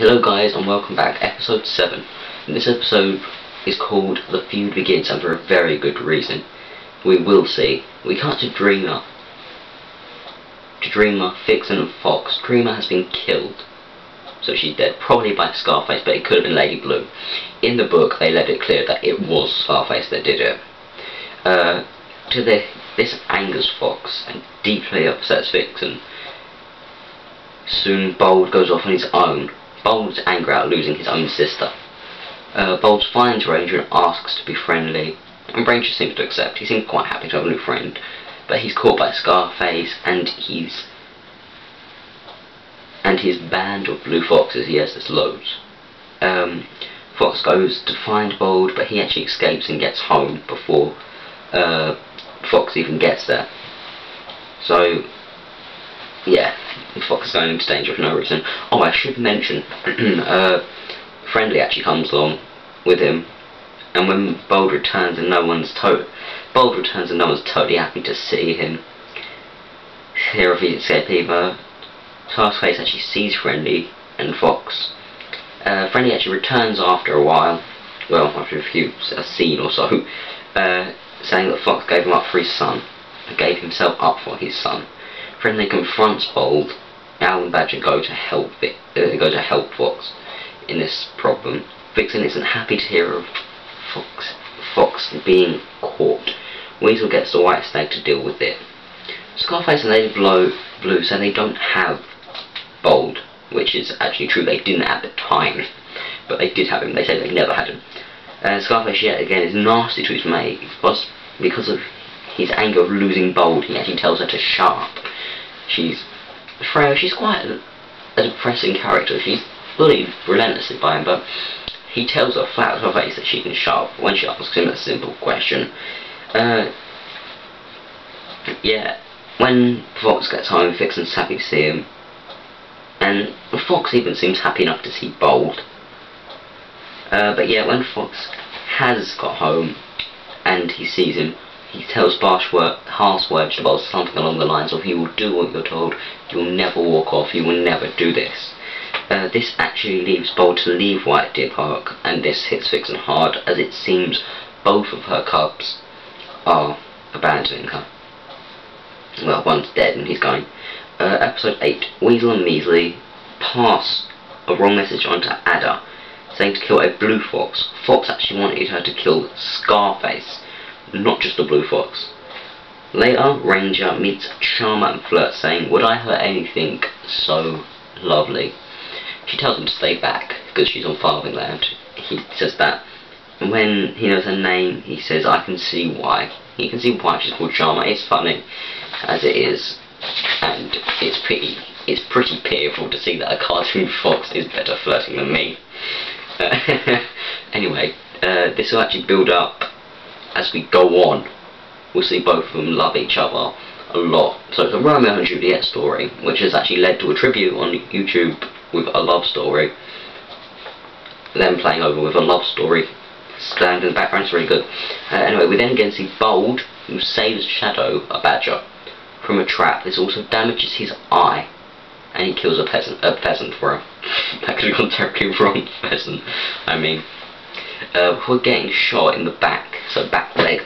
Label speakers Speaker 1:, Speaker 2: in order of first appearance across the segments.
Speaker 1: Hello guys and welcome back, episode 7. And this episode is called The Feud Begins, and for a very good reason. We will see. We cut to Dreamer. Vixen and Fox. Dreamer has been killed. So she's dead, probably by Scarface, but it could have been Lady Blue. In the book they let it clear that it was Scarface that did it. This angers Fox and deeply upsets Vixen. Soon Bold goes off on his own. Bold's angry at losing his own sister. Bold finds Ranger and asks to be friendly, and Ranger seems to accept. He seems quite happy to have a new friend, but he's caught by Scarface and his band of blue foxes. He has this loads. Fox goes to find Bold, but he actually escapes and gets home before Fox even gets there. So yeah, Fox is going into danger for no reason. Oh, I should mention, Friendly actually comes along with him, and when Bold returns and no one's totally happy to see him, hear of his escape either. Scarface actually sees Friendly and Fox. Friendly actually returns after a while, well, after a scene or so, saying that Fox gave him up for his son, and gave himself up for his son. Friendly confronts Bold. Al and Badger go to help Fox in this problem. Vixen isn't happy to hear of Fox being caught. Weasel gets the White Snake to deal with it. Scarface and Lady Blue say they don't have Bold, which is actually true. They didn't at the time, but they did have him. They say they never had him. Scarface yet again is nasty to his mate because of his anger of losing Bold. He actually tells her to shut up. She's frail. She's quite a depressing character. She's bullied relentlessly by him, but he tells her flat to her face that she can shut up when she asks him a simple question. Yeah, when Fox gets home, Vixen's happy to see him, and Fox even seems happy enough to see Bold. But yeah, when Fox has got home and he sees him, he tells harsh words to Bold, something along the lines of, "You will do what you're told, you will never walk off, you will never do this." This actually leaves Bold to leave White Deer Park, and this hits Vixen hard, as it seems both of her cubs are abandoning her. Well, one's dead and he's going. Episode 8. Weasel and Measly pass a wrong message on to Ada, saying to kill a blue fox. Fox actually wanted her to kill Scarface, not just the blue fox. Later, Ranger meets Charmer and Flirt, saying, "Would I hurt anything so lovely?" She tells him to stay back, because she's on farthing land. He says that. And when he knows her name, he says, "I can see why." He can see why she's called Charmer. It's funny, as it is. And it's pretty pitiful to see that a cartoon fox is better flirting than me. Anyway, this will actually build up as we go on. We'll see both of them love each other a lot. So it's a Romeo and Juliet story, which has actually led to a tribute on YouTube with a love story. Them playing over with a love story stand in the background. It's really good. Anyway, we then again see Bold, who saves Shadow, a badger, from a trap. This also damages his eye, and he kills a pheasant for him. That could have gone terribly wrong. Pheasant, I mean. Before getting shot in the back, so back leg,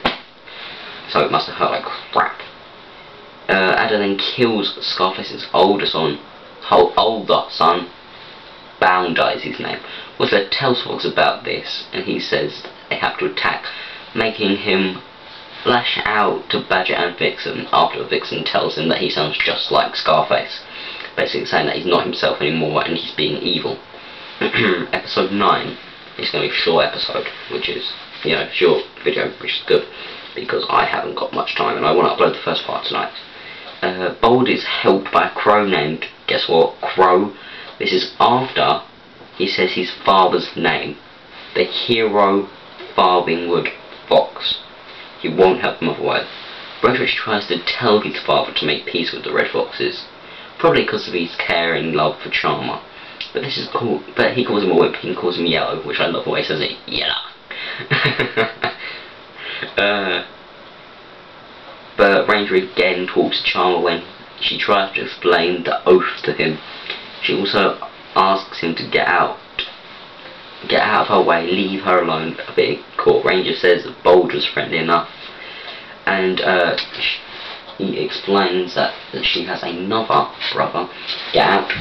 Speaker 1: so it must have hurt like crap. Ada then kills Scarface's older son, Bounder is his name. Whistler tells Fox about this, and he says they have to attack, making him lash out to Badger and Vixen after Vixen tells him that he sounds just like Scarface, basically saying that he's not himself anymore and he's being evil. Episode 9 is going to be a short episode, which is, short video, which is good, because I haven't got much time and I want to upload the first part tonight. Bold is helped by a crow named, guess what, Crow. This is after he says his father's name, the hero Farthingwood Fox. He won't help him otherwise. Breckenridge tries to tell his father to make peace with the Red Foxes, probably because of his care and love for Charmer. But this is cool. But he calls him a wimp. He calls him Yellow, which I love the way he says it. Yellow. But Ranger again talks to Charmer when she tries to explain the oath to him. She also asks him to get out of her way, leave her alone a bit in court. Ranger says that Bold was friendly enough, and he explains that she has another brother. Get out.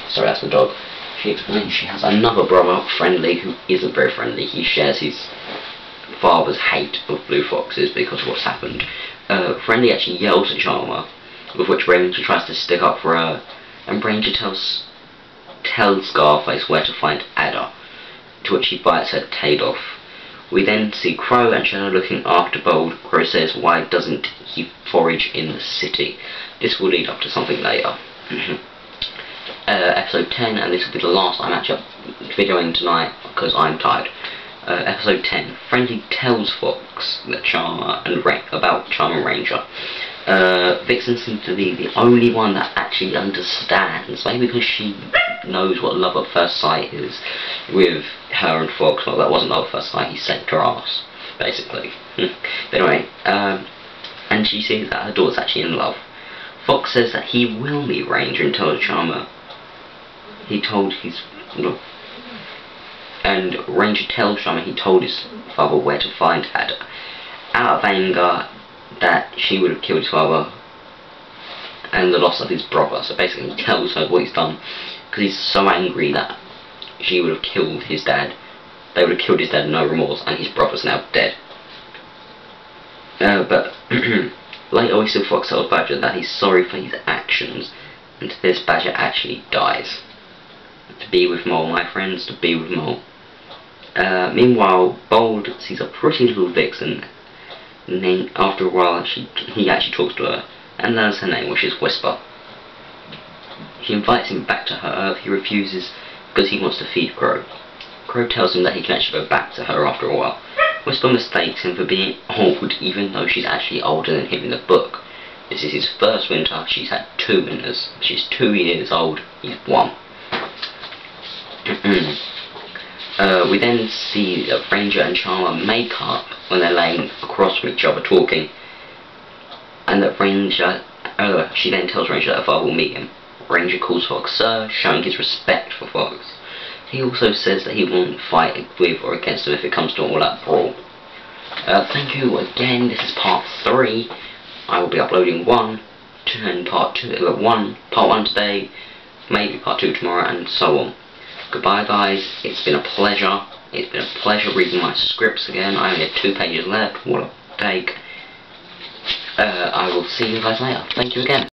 Speaker 1: Sorry, that's the dog. She explains she has another brother, Friendly, who isn't very friendly. He shares his father's hate of blue foxes because of what's happened. Friendly actually yells at Charmer, with which Ranger tries to stick up for her, and Ranger tells Scarface where to find Ada, to which he bites her tail off. We then see Crow and Shadow looking after Bold. Crow says, why doesn't he forage in the city? This will lead up to something later. Episode 10, and this will be the last I'm actually videoing tonight because I'm tired. Episode 10. Friendly tells Fox that about Charmer and Ranger. Vixen seems to be the only one that actually understands, maybe because she knows what love at first sight is with her and Fox. Well, that wasn't love at first sight, he saved her ass, basically. But anyway, and she sees that her daughter's actually in love. Fox says that he will meet Ranger and tells Charmer he told his... And Ranger tells Charmer he told his father where to find Ada. Out of anger that she would have killed his father and the loss of his brother. So basically he tells her what he's done because he's so angry that she would have killed his dad. They would have killed his dad, no remorse, and his brother's now dead. But later we see Fox tells Badger that he's sorry for his actions, and to this Badger actually dies. To be with Mole, my friends, to be with Mole. Meanwhile, Bold sees a pretty little vixen, and then after a while he actually talks to her and learns her name, which is Whisper. She invites him back to her Earth. He refuses because he wants to feed Crow. Crow tells him that he can actually go back to her after a while. Whisper mistakes him for being old, even though she's actually older than him in the book. This is his first winter. She's had 2 winters. She's 2 years old. He's 1. We then see that Ranger and Charmer make up when they're laying across from each other talking, and that she then tells Ranger that her father will meet him. Ranger calls Fox Sir, showing his respect for Fox. He also says that he won't fight with or against him if it comes to an all-out brawl. Thank you again. This is part 3. I will be uploading part 1 today, maybe part 2 tomorrow, and so on. Goodbye guys, it's been a pleasure. It's been a pleasure reading my scripts again. I only have 2 pages left. What a take. I will see you guys later. Thank you again.